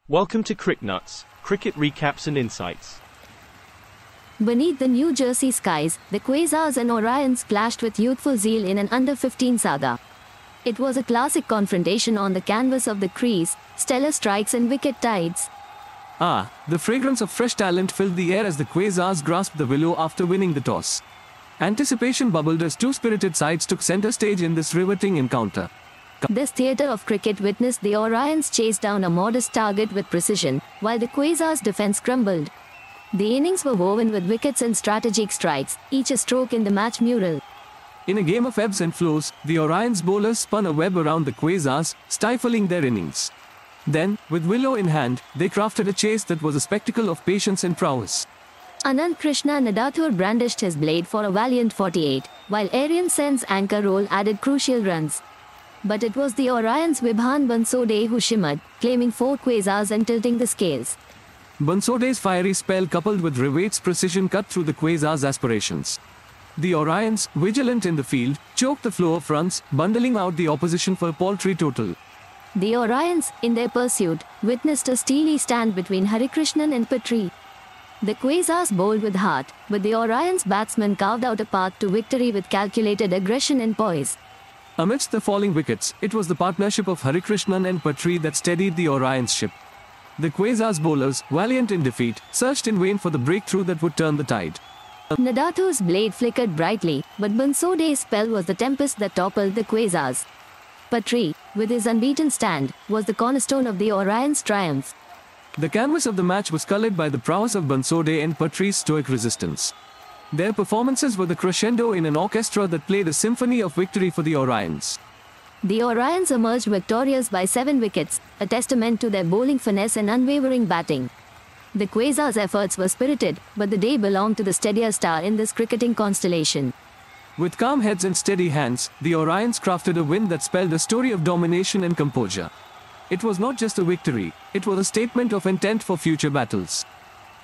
Welcome to CricNuts, cricket recaps and insights. Beneath the New Jersey skies, the Quasars and Orions clashed with youthful zeal in an under-15 saga. It was a classic confrontation on the canvas of the crease, stellar strikes and wicket tides. The fragrance of fresh talent filled the air as the Quasars grasped the willow after winning the toss. Anticipation bubbled as two spirited sides took center stage in this riveting encounter. This theatre of cricket witnessed the Orions chase down a modest target with precision, while the Quasars' defence crumbled. The innings were woven with wickets and strategic strikes, each a stroke in the match mural. In a game of ebbs and flows, the Orions bowlers spun a web around the Quasars, stifling their innings. Then, with willow in hand, they crafted a chase that was a spectacle of patience and prowess. Anand Krishna Nadathur brandished his blade for a valiant 48, while Aryan Sen's anchor roll added crucial runs. But it was the Orions' Vibhan Bansode who shimmered, claiming 4 Quasars and tilting the scales. Bansode's fiery spell coupled with Rivate's precision cut through the Quasars' aspirations. The Orions, vigilant in the field, choked the flow of runs, bundling out the opposition for a paltry total. The Orions, in their pursuit, witnessed a steely stand between Harikrishnan and Patri. The Quasars bowled with heart, but the Orions' batsmen carved out a path to victory with calculated aggression and poise. Amidst the falling wickets, it was the partnership of Harikrishnan and Patri that steadied the Orions' ship. The Quasars' bowlers, valiant in defeat, searched in vain for the breakthrough that would turn the tide. Nadathur's blade flickered brightly, but Bansode's spell was the tempest that toppled the Quasars. Patri, with his unbeaten stand, was the cornerstone of the Orions' triumph. The canvas of the match was colored by the prowess of Bansode and Patri's stoic resistance. Their performances were the crescendo in an orchestra that played a symphony of victory for the Orions. The Orions emerged victorious by 7 wickets, a testament to their bowling finesse and unwavering batting. The Quasars' efforts were spirited, but the day belonged to the steadier star in this cricketing constellation. With calm heads and steady hands, the Orions crafted a win that spelled a story of domination and composure. It was not just a victory, it was a statement of intent for future battles.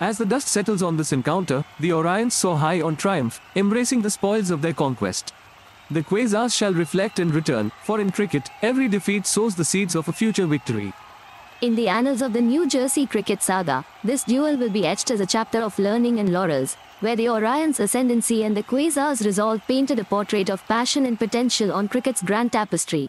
As the dust settles on this encounter, the Orions soar high on triumph, embracing the spoils of their conquest. The Quasars shall reflect and return, for in cricket, every defeat sows the seeds of a future victory. In the annals of the New Jersey cricket saga, this duel will be etched as a chapter of learning and laurels, where the Orions' ascendancy and the Quasars' resolve painted a portrait of passion and potential on cricket's grand tapestry.